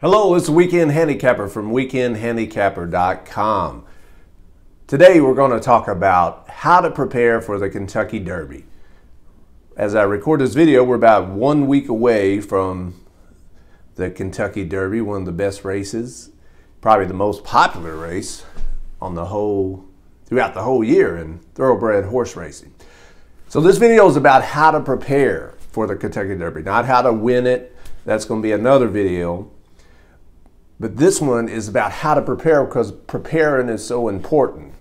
Hello, it's Weekend Handicapper from weekendhandicapper.com. Today we're going to talk about how to prepare for the Kentucky Derby. As I record this video, we're about 1 week away from the Kentucky Derby, one of the best races, probably the most popular race on throughout the whole year in thoroughbred horse racing. So this video is about how to prepare for the Kentucky Derby, not how to win it. That's going to be another video. But this one is about how to prepare, because preparing is so important.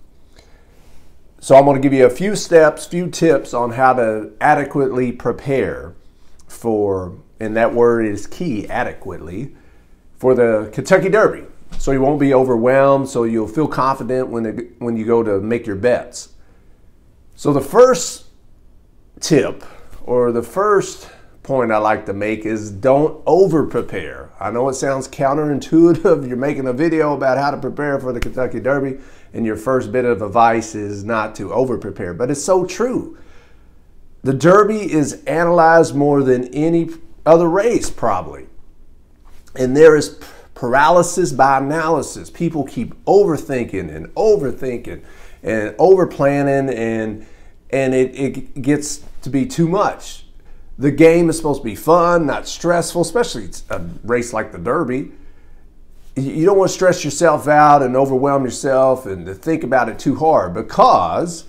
So I'm going to give you a few steps, few tips on how to adequately prepare for, and that word is key, adequately, for the Kentucky Derby. So you won't be overwhelmed, so you'll feel confident when you go to make your bets. So the first tip, or the first point I like to make, is don't over prepare. I know it sounds counterintuitive. You're making a video about how to prepare for the Kentucky Derby and your first bit of advice is not to over prepare, but it's so true. The Derby is analyzed more than any other race probably, and there is paralysis by analysis. People keep overthinking and overthinking and over planning, and it gets to be too much. The game is supposed to be fun, not stressful, especially a race like the Derby. You don't want to stress yourself out and overwhelm yourself and to think about it too hard, because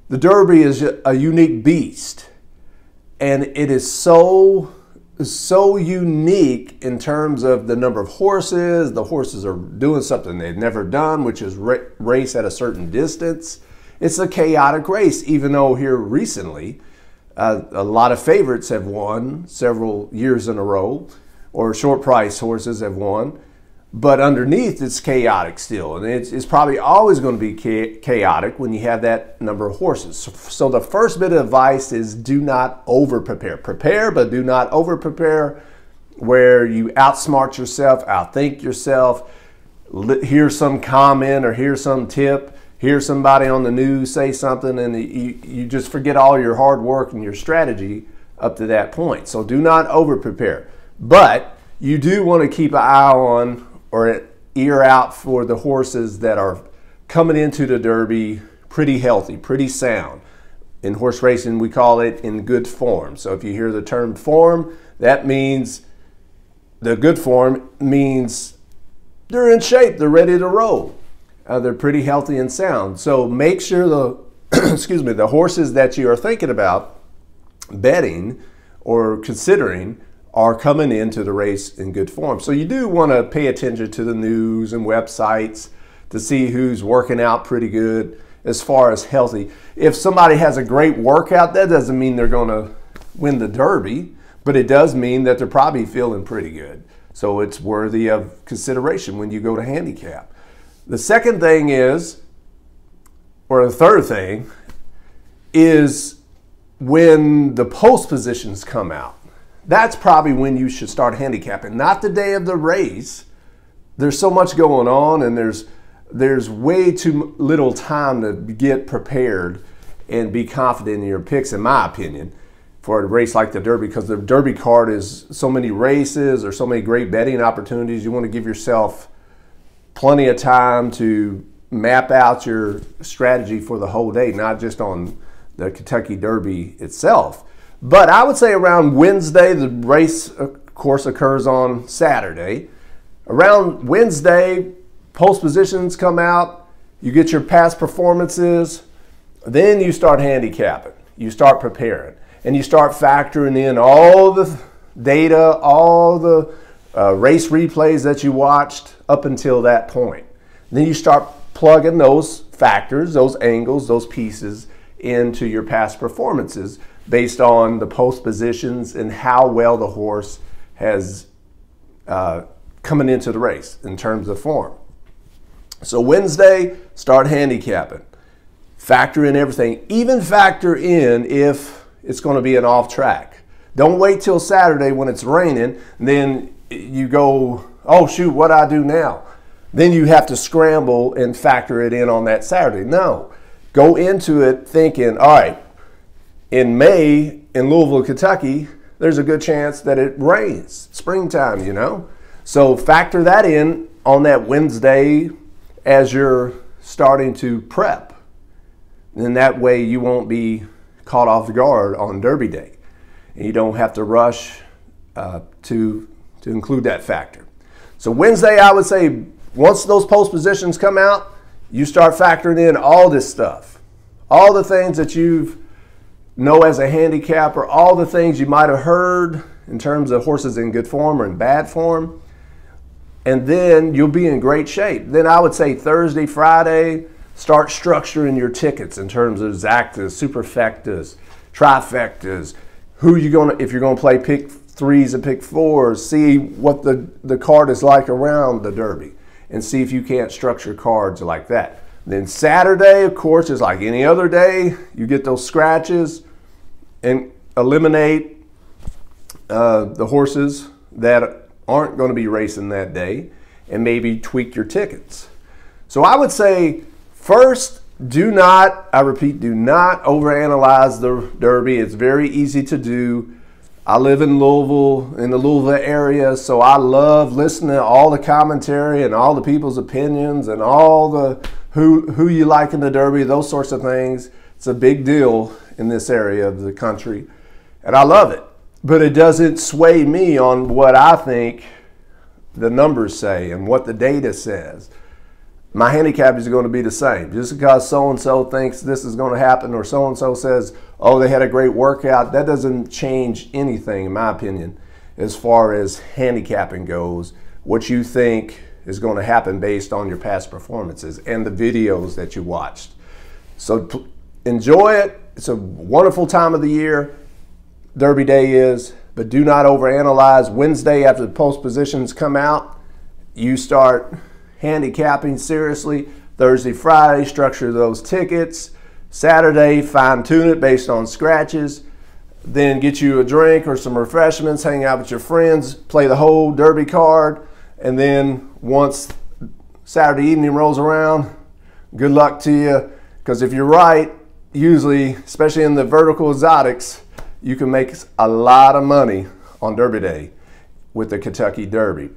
the Derby is a unique beast. And it is so unique in terms of the number of horses. The horses are doing something they've never done, which is race at a certain distance. It's a chaotic race, even though here recently, a lot of favorites have won several years in a row, or short price horses have won, but underneath it's chaotic still, and it's probably always going to be chaotic when you have that number of horses. So the first bit of advice is do not over prepare. Prepare, but do not over prepare, where you outsmart yourself, outthink yourself, hear some comment or hear some tip, hear somebody on the news say something, and you just forget all your hard work and your strategy up to that point. So do not over prepare. But you do want to keep an eye on or an ear out for the horses that are coming into the Derby pretty healthy, pretty sound. In horse racing, we call it in good form. So if you hear the term form, that means the good form means they're in shape, they're ready to roll. They're pretty healthy and sound. So make sure the the horses that you are thinking about betting or considering are coming into the race in good form. So you do want to pay attention to the news and websites to see who's working out pretty good as far as healthy. If somebody has a great workout, that doesn't mean they're going to win the Derby, but it does mean that they're probably feeling pretty good. So it's worthy of consideration when you go to handicap. The second thing is, or the third thing, is when the post positions come out. That's probably when you should start handicapping, not the day of the race. There's so much going on, and there's way too little time to get prepared and be confident in your picks, in my opinion, for a race like the Derby, because the Derby card is so many races or so many great betting opportunities. You want to give yourself plenty of time to map out your strategy for the whole day, not just on the Kentucky Derby itself. But I would say around Wednesday, the race, of course, occurs on Saturday. Around Wednesday, post positions come out, you get your past performances, then you start handicapping. You start preparing, and you start factoring in all the data, all the race replays that you watched up until that point. Then you start plugging those factors, those angles, those pieces into your past performances based on the post positions and how well the horse has coming into the race in terms of form. So Wednesday, start handicapping. Factor in everything. Even factor in if it's going to be an off track. Don't wait till Saturday when it's raining, and then you go, oh shoot, what do I do now? Then you have to scramble and factor it in on that Saturday. No, go into it thinking, all right, in May in Louisville, Kentucky, there's a good chance that it rains. Springtime, you know. So factor that in on that Wednesday as you're starting to prep. And that way you won't be caught off guard on Derby Day. And you don't have to rush to include that factor. So Wednesday, I would say, once those post positions come out, you start factoring in all this stuff. All the things that you know as a handicapper, all the things you might have heard in terms of horses in good form or in bad form. And then you'll be in great shape. Then I would say Thursday, Friday, start structuring your tickets in terms of exactas, superfectas, trifectas. Who you gonna, if you're gonna play pick threes and pick fours, see what the card is like around the Derby and see if you can't structure cards like that. Then Saturday, of course, is like any other day. You get those scratches and eliminate the horses that aren't going to be racing that day and maybe tweak your tickets. So I would say first, do not, I repeat, do not overanalyze the Derby. It's very easy to do. I live in Louisville, in the Louisville area, so I love listening to all the commentary and all the people's opinions and all the who you like in the Derby, those sorts of things. It's a big deal in this area of the country, and I love it. But it doesn't sway me on what I think the numbers say and what the data says. My handicap is going to be the same. Just because so-and-so thinks this is going to happen or so-and-so says, oh, they had a great workout, that doesn't change anything, in my opinion, as far as handicapping goes. What you think is going to happen based on your past performances and the videos that you watched. So enjoy it. It's a wonderful time of the year. Derby Day is, but do not overanalyze. Wednesday, after the post positions come out, you start handicapping seriously. Thursday, Friday, structure those tickets. Saturday, fine tune it based on scratches. Then get you a drink or some refreshments, hang out with your friends, play the whole Derby card, and then once Saturday evening rolls around, good luck to you, because if you're right, usually, especially in the vertical exotics, you can make a lot of money on Derby Day with the Kentucky Derby.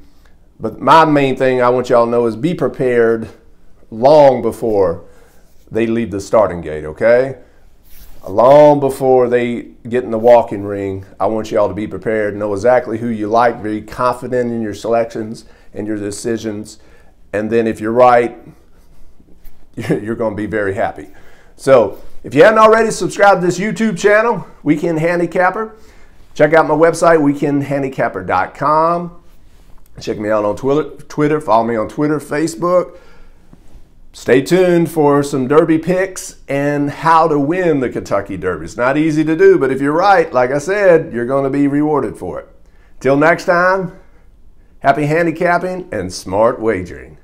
But my main thing I want y'all to know is be prepared long before they leave the starting gate, okay? Long before they get in the walking ring, I want y'all to be prepared, know exactly who you like, very confident in your selections and your decisions. And then if you're right, you're going to be very happy. So if you haven't already, subscribed to this YouTube channel, Weekend Handicapper. Check out my website, weekendhandicapper.com. Check me out on Twitter, follow me on Twitter, Facebook. Stay tuned for some Derby picks and how to win the Kentucky Derby. It's not easy to do, but if you're right, like I said, you're going to be rewarded for it. Till next time, happy handicapping and smart wagering.